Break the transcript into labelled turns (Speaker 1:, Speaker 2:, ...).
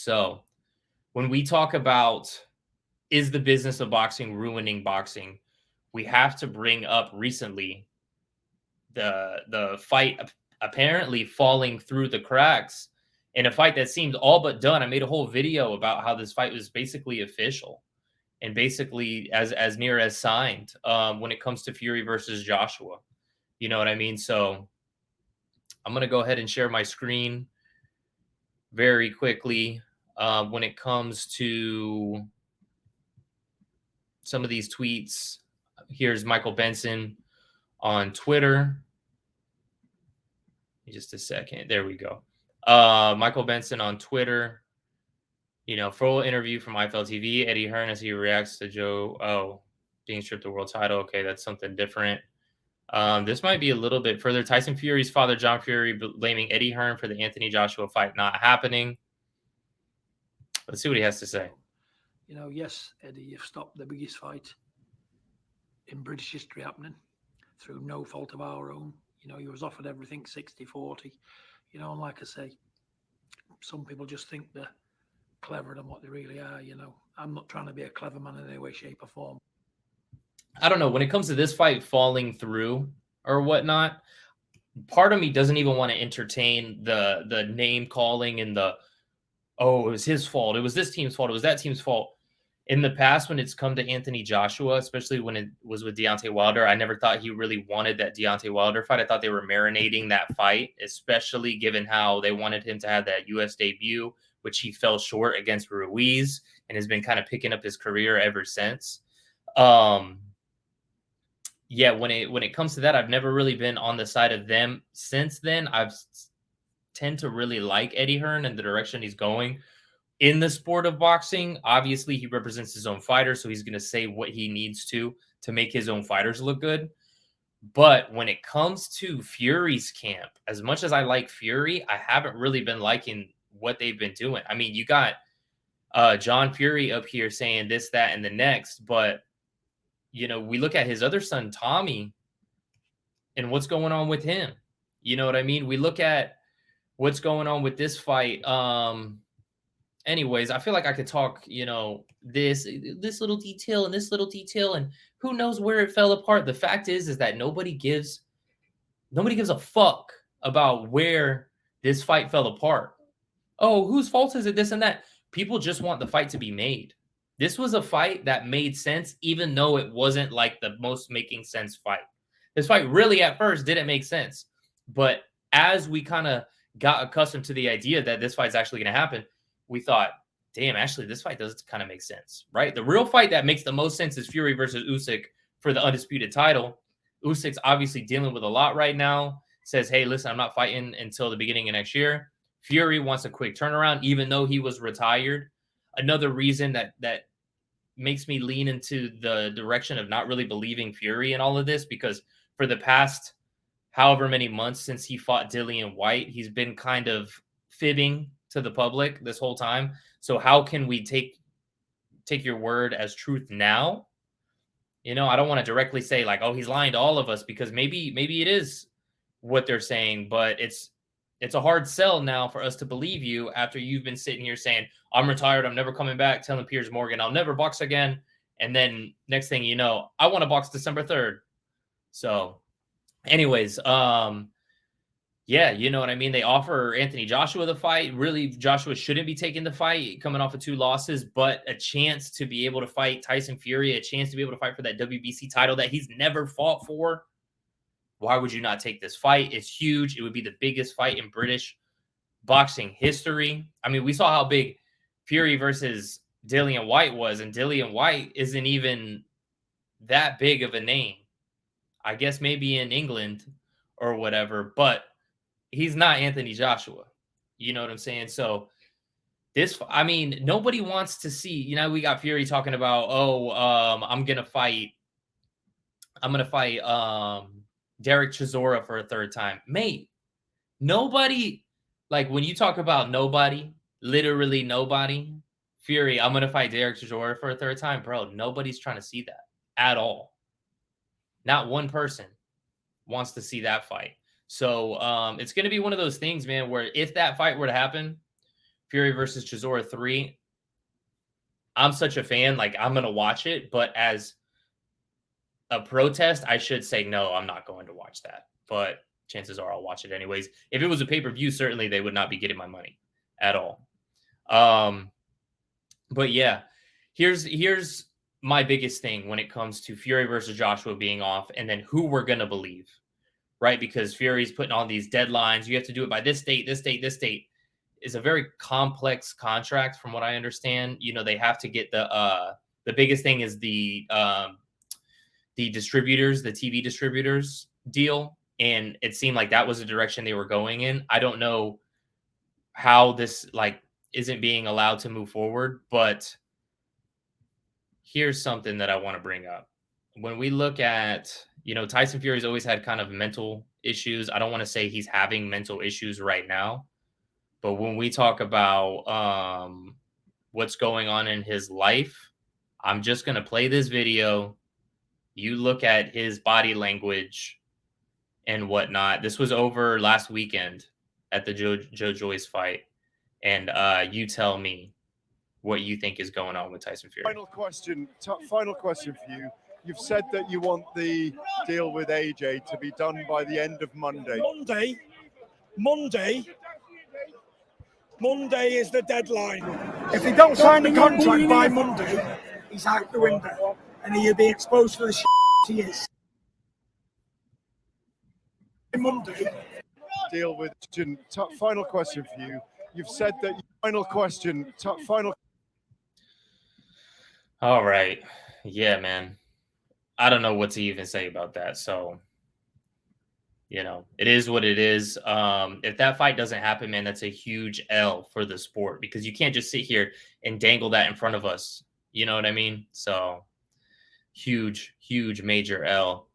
Speaker 1: So when we talk about is the business of boxing ruining boxing, we have to bring up recently the fight apparently falling through the cracks in a fight that seemed all but done. I made a whole video about how this fight was basically official and basically as near as signed when it comes to Fury versus Joshua. You know what I mean? So I'm gonna go ahead and share my screen very quickly when it comes to some of these tweets. Here's Michael Benson on Twitter. Just a second. There we go. Michael Benson on Twitter. Full interview from IFL TV. Eddie Hearn as he reacts to Joe. Oh, being stripped the world title. Okay, that's something different. This might be a little bit further. Tyson Fury's father, John Fury, blaming Eddie Hearn for the Anthony Joshua fight not happening. Let's see what he has to say.
Speaker 2: Yes, Eddie, you've stopped the biggest fight in British history happening through no fault of our own. You was offered everything 60-40. And like I say, some people just think they're cleverer than what they really are. I'm not trying to be a clever man in any way, shape, or form.
Speaker 1: I don't know. When it comes to this fight falling through or whatnot, part of me doesn't even want to entertain the name calling and it was his fault. It was this team's fault. It was that team's fault. In the past, when it's come to Anthony Joshua, especially when it was with Deontay Wilder, I never thought he really wanted that Deontay Wilder fight. I thought they were marinating that fight, especially given how they wanted him to have that U.S. debut, which he fell short against Ruiz and has been kind of picking up his career ever since. Yeah, when it comes to that, I've never really been on the side of them. Since then, I've tend to really like Eddie Hearn and the direction he's going in the sport of boxing. Obviously, he represents his own fighters, so he's going to say what he needs to make his own fighters look good. But when it comes to Fury's camp, as much as I like Fury, I haven't really been liking what they've been doing. I mean, you got John Fury up here saying this, that, and the next, but we look at his other son, Tommy, and what's going on with him. You know what I mean? We look at what's going on with this fight. Anyways, I feel like I could talk, this little detail and this little detail, and who knows where it fell apart. The fact is that nobody gives a fuck about where this fight fell apart. Oh, whose fault is it? This and that. People just want the fight to be made. This was a fight that made sense, even though it wasn't like the most making sense fight. This fight really at first didn't make sense. But as we kind of got accustomed to the idea that this fight's actually going to happen, we thought, damn, actually, this fight does kind of make sense, right? The real fight that makes the most sense is Fury versus Usyk for the undisputed title. Usyk's obviously dealing with a lot right now. Says, hey, listen, I'm not fighting until the beginning of next year. Fury wants a quick turnaround, even though he was retired. Another reason that makes me lean into the direction of not really believing Fury in all of this, because for the past however many months since he fought Dillian White, he's been kind of fibbing to the public this whole time. So how can we take your word as truth now? I don't want to directly say like, oh, he's lying to all of us, because maybe it is what they're saying, but it's a hard sell now for us to believe you after you've been sitting here saying, I'm retired, I'm never coming back, telling Piers Morgan I'll never box again. And then next thing you know, I want to box December 3rd. So anyways, yeah, you know what I mean? They offer Anthony Joshua the fight. Really, Joshua shouldn't be taking the fight, coming off of 2 losses, but a chance to be able to fight Tyson Fury, a chance to be able to fight for that WBC title that he's never fought for. Why would you not take this fight? It's huge. It would be the biggest fight in British boxing history. I mean, we saw how big Fury versus Dillian White was, and Dillian White isn't even that big of a name. I guess maybe in England or whatever, but he's not Anthony Joshua. You know what I'm saying? So nobody wants to see, we got Fury talking about, I'm going to fight Derek Chisora for a 3rd time. Mate, nobody, like when you talk about nobody, literally nobody, Fury, I'm going to fight Derek Chisora for a 3rd time. Bro, nobody's trying to see that at all. Not one person wants to see that fight. So it's going to be one of those things, man, where if that fight were to happen, Fury versus Chisora 3. I'm such a fan. Like, I'm going to watch it. But as a protest, I should say, no, I'm not going to watch that. But chances are I'll watch it anyways. If it was a pay-per-view, certainly they would not be getting my money at all. But yeah, here's my biggest thing when it comes to Fury versus Joshua being off, and then who we're gonna believe, right? Because Fury's putting on these deadlines. You have to do it by this date, this date, this date. Is a very complex contract, from what I understand. You know, they have to get the biggest thing is the distributors, the TV distributors deal, and it seemed like that was the direction they were going in. I don't know how this like isn't being allowed to move forward, but here's something that I want to bring up. When we look at, you know, Tyson Fury's always had kind of mental issues. I don't want to say he's having mental issues right now, but when we talk about what's going on in his life, I'm just going to play this video. You look at his body language and whatnot. This was over last weekend at the Joe Joyce fight. And you tell me what you think is going on with Tyson Fury.
Speaker 3: Final question for you. You've said that you want the deal with AJ to be done by the end of Monday.
Speaker 4: Monday is the deadline. If he don't sign the contract by Monday, he's out the window, and he'll be exposed for the shit he is. Monday.
Speaker 3: Deal with. Final question for you. You've said that. Final.
Speaker 1: All right. Yeah, man. I don't know what to even say about that. So, you know, it is what it is. If that fight doesn't happen, man, that's a huge L for the sport, because you can't just sit here and dangle that in front of us. You know what I mean? So huge, major L.